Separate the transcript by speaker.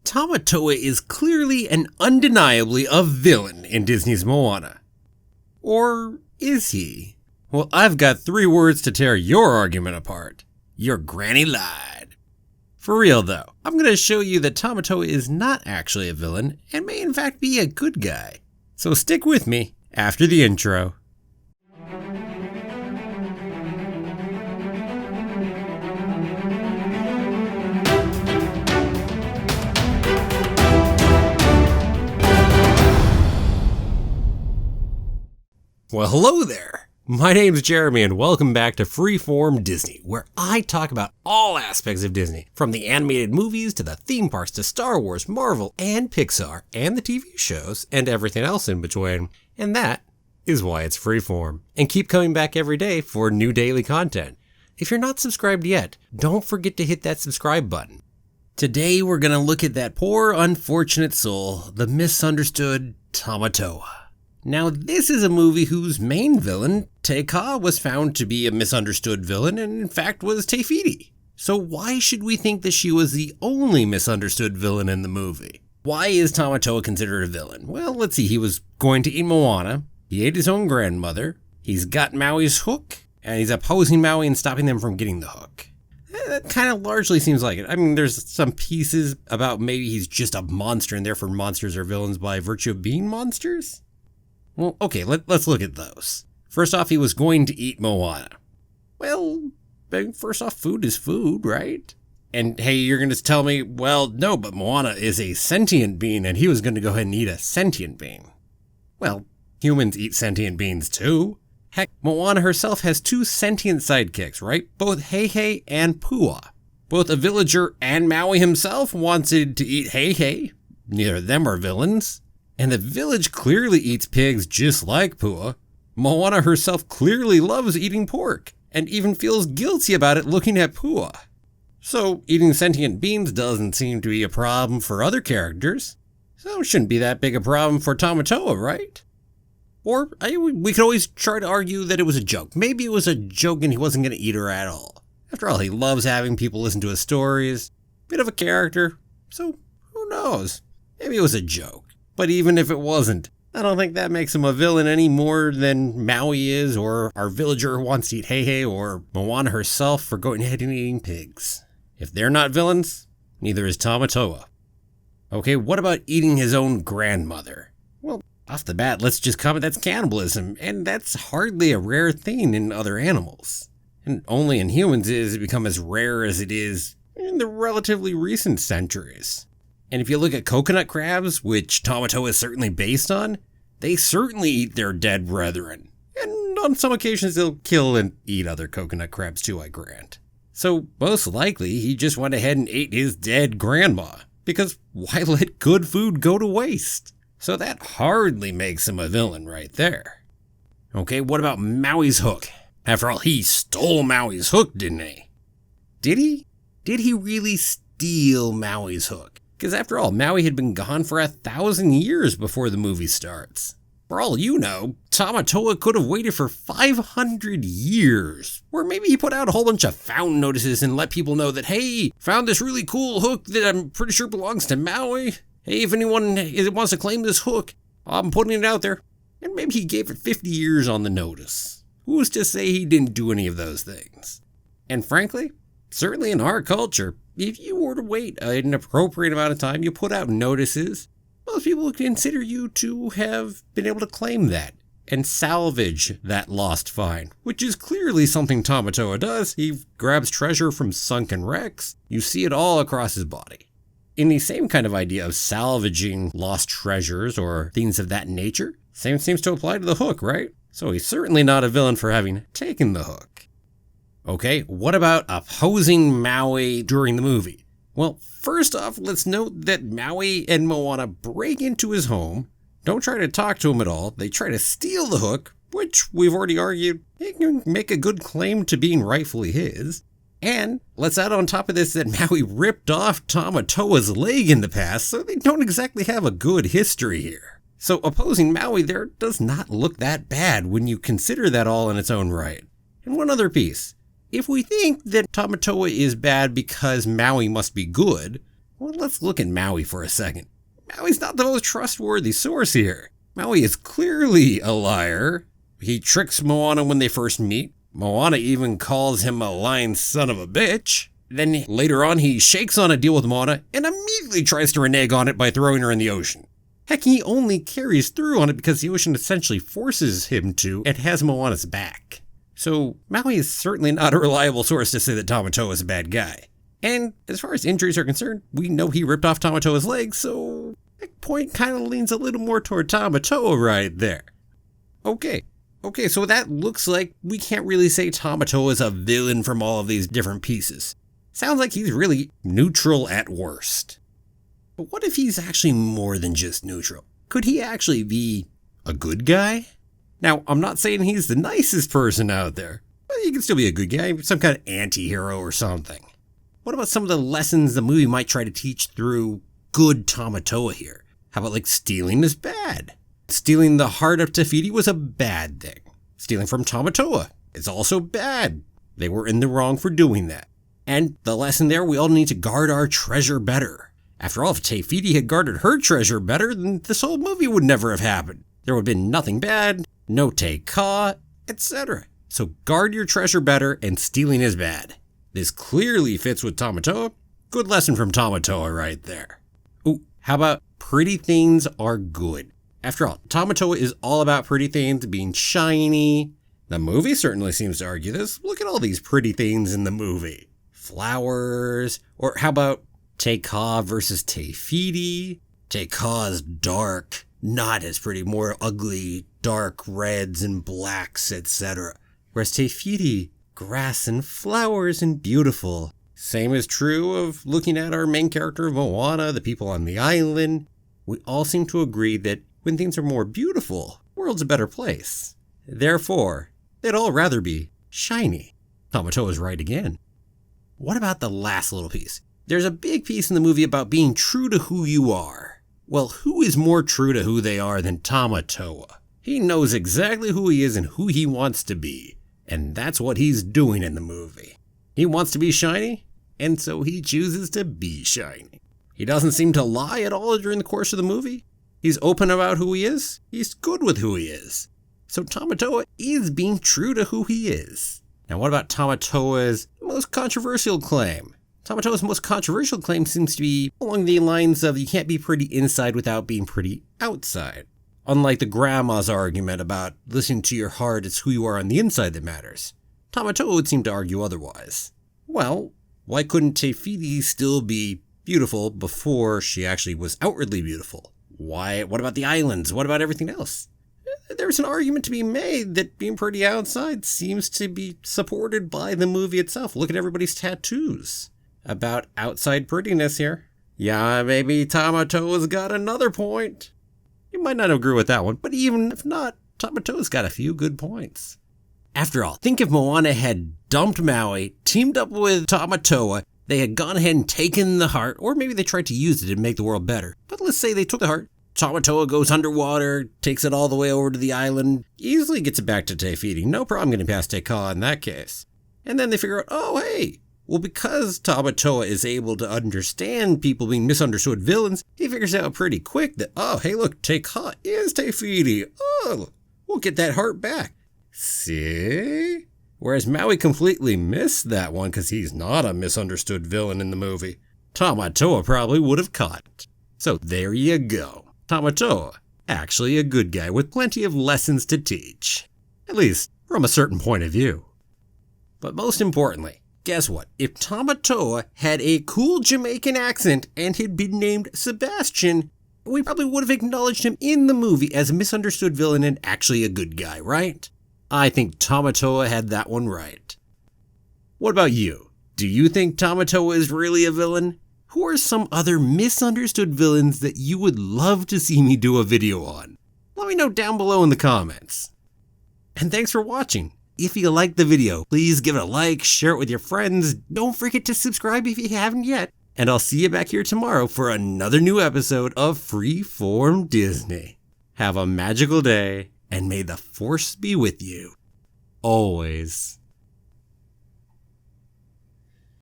Speaker 1: Tamatoa is clearly and undeniably a villain in Disney's Moana. Or is he? Well, I've got 3 words to tear your argument apart. Your granny lied. For real though, I'm going to show you that Tamatoa is not actually a villain and may in fact be a good guy. So stick with me after the intro. Well, hello there. My name's Jeremy and welcome back to Freeform Disney, where I talk about all aspects of Disney, from the animated movies to the theme parks to Star Wars, Marvel, and Pixar, and the TV shows, and everything else in between. And that is why it's Freeform. And keep coming back every day for new daily content. If you're not subscribed yet, don't forget to hit that subscribe button. Today we're going to look at that poor, unfortunate soul, the misunderstood Tamatoa. Now, this is a movie whose main villain, Te Kā, was found to be a misunderstood villain and in fact was Te Fiti. So why should we think that she was the only misunderstood villain in the movie? Why is Tamatoa considered a villain? Well, let's see, he was going to eat Moana, he ate his own grandmother, he's got Maui's hook, and he's opposing Maui and stopping them from getting the hook. That kind of largely seems like it. I mean, there's some pieces about maybe he's just a monster and therefore monsters are villains by virtue of being monsters? Well, okay, let's look at those. First off, he was going to eat Moana. Well, first off, food is food, right? And hey, you're going to tell me, well, no, but Moana is a sentient being and he was going to go ahead and eat a sentient being. Well, humans eat sentient beings too. Heck, Moana herself has 2 sentient sidekicks, right? Both Heihei and Pua. Both a villager and Maui himself wanted to eat Heihei. Neither of them are villains. And the village clearly eats pigs just like Pua. Moana herself clearly loves eating pork, and even feels guilty about it looking at Pua. So eating sentient beings doesn't seem to be a problem for other characters. So it shouldn't be that big a problem for Tamatoa, right? Or we could always try to argue that it was a joke. Maybe it was a joke and he wasn't going to eat her at all. After all, he loves having people listen to his stories. Bit of a character. So who knows? Maybe it was a joke. But even if it wasn't, I don't think that makes him a villain any more than Maui is, or our villager who wants to eat Heihei, or Moana herself for going ahead and eating pigs. If they're not villains, neither is Tamatoa. Okay, what about eating his own grandmother? Well, off the bat, let's just comment that's cannibalism, and that's hardly a rare thing in other animals. And only in humans has it become as rare as it is in the relatively recent centuries. And if you look at coconut crabs, which Tamatoa is certainly based on, they certainly eat their dead brethren. And on some occasions they'll kill and eat other coconut crabs too, I grant. So most likely he just went ahead and ate his dead grandma, because why let good food go to waste? So that hardly makes him a villain right there. Okay, what about Maui's hook? After all, he stole Maui's hook, didn't he? Did he? Did he really steal Maui's hook? Because after all, Maui had been gone for 1,000 years before the movie starts. For all you know, Tamatoa could have waited for 500 years. Or maybe he put out a whole bunch of found notices and let people know that, hey, found this really cool hook that I'm pretty sure belongs to Maui. Hey, if anyone wants to claim this hook, I'm putting it out there. And maybe he gave it 50 years on the notice. Who's to say he didn't do any of those things? And frankly, certainly in our culture, if you were to wait an appropriate amount of time, you put out notices, most people would consider you to have been able to claim that and salvage that lost find, which is clearly something Tamatoa does. He grabs treasure from sunken wrecks. You see it all across his body. In the same kind of idea of salvaging lost treasures or things of that nature, same seems to apply to the hook, right? So he's certainly not a villain for having taken the hook. Okay, what about opposing Maui during the movie? Well, first off, let's note that Maui and Moana break into his home, don't try to talk to him at all, they try to steal the hook, which we've already argued, he can make a good claim to being rightfully his. And let's add on top of this that Maui ripped off Tamatoa's leg in the past, so they don't exactly have a good history here. So opposing Maui there does not look that bad when you consider that all in its own right. And one other piece. If we think that Tamatoa is bad because Maui must be good, Well, let's look at Maui for a second. Maui's not the most trustworthy source here. Maui is clearly a liar. He tricks Moana when they first meet. Moana even calls him a lying son of a bitch. Then later on, he shakes on a deal with Moana and immediately tries to renege on it by throwing her in the ocean. Heck, he only carries through on it because the ocean essentially forces him to and has Moana's back. So Maui is certainly not a reliable source to say that Tamatoa is a bad guy. And as far as injuries are concerned, we know he ripped off Tamatoa's legs, so that point kind of leans a little more toward Tamatoa right there. Okay, so that looks like we can't really say Tamatoa is a villain from all of these different pieces. Sounds like he's really neutral at worst. But what if he's actually more than just neutral? Could he actually be a good guy? Now, I'm not saying he's the nicest person out there, but he can still be a good guy, some kind of anti-hero or something. What about some of the lessons the movie might try to teach through good Tamatoa here? How about like stealing is bad? Stealing the heart of Te Fiti was a bad thing. Stealing from Tamatoa is also bad. They were in the wrong for doing that. And the lesson there, we all need to guard our treasure better. After all, if Te Fiti had guarded her treasure better, then this whole movie would never have happened. There would have been nothing bad, no Te Ka, etc. So guard your treasure better, and stealing is bad. This clearly fits with Tamatoa. Good lesson from Tamatoa right there. Ooh, how about pretty things are good? After all, Tamatoa is all about pretty things being shiny. The movie certainly seems to argue this. Look at all these pretty things in the movie. Flowers, or how about Te Ka versus Te Fiti? Te Ka is dark, not as pretty, more ugly, dark reds and blacks, etc. Whereas Te Fiti, grass and flowers and beautiful. Same is true of looking at our main character, Moana, the people on the island. We all seem to agree that when things are more beautiful, the world's a better place. Therefore, they'd all rather be shiny. Tamatoa is right again. What about the last little piece? There's a big piece in the movie about being true to who you are. Well, who is more true to who they are than Tamatoa? He knows exactly who he is and who he wants to be. And that's what he's doing in the movie. He wants to be shiny, and so he chooses to be shiny. He doesn't seem to lie at all during the course of the movie. He's open about who he is. He's good with who he is. So Tamatoa is being true to who he is. Now what about Tamatoa's most controversial claim? Tamatoa's most controversial claim seems to be along the lines of you can't be pretty inside without being pretty outside. Unlike the grandma's argument about listening to your heart, it's who you are on the inside that matters. Tamatoa would seem to argue otherwise. Well, why couldn't Te Fiti still be beautiful before she actually was outwardly beautiful? Why? What about the islands? What about everything else? There's an argument to be made that being pretty outside seems to be supported by the movie itself. Look at everybody's tattoos about outside prettiness here. Yeah, maybe Tamatoa's got another point. You might not agree with that one, but even if not, Tamatoa's got a few good points. After all, think if Moana had dumped Maui, teamed up with Tamatoa, they had gone ahead and taken the heart, or maybe they tried to use it to make the world better. But let's say they took the heart, Tamatoa goes underwater, takes it all the way over to the island, easily gets it back to Te Fiti. No problem getting past Te Ka in that case. And then they figure out, oh hey, well because Tamatoa is able to understand people being misunderstood villains, he figures out pretty quick that, oh hey look, Te Ka is Te Fiti. Oh, we'll get that heart back. See? Whereas Maui completely missed that one because he's not a misunderstood villain in the movie. Tamatoa probably would have caught it. So there you go. Tamatoa, actually a good guy with plenty of lessons to teach. At least, from a certain point of view. But most importantly, guess what? If Tamatoa had a cool Jamaican accent and had been named Sebastian, we probably would have acknowledged him in the movie as a misunderstood villain and actually a good guy, right? I think Tamatoa had that one right. What about you? Do you think Tamatoa is really a villain? Who are some other misunderstood villains that you would love to see me do a video on? Let me know down below in the comments. And thanks for watching. If you liked the video, please give it a like, share it with your friends. Don't forget to subscribe if you haven't yet. And I'll see you back here tomorrow for another new episode of Freeform Disney. Have a magical day, and may the Force be with you. Always.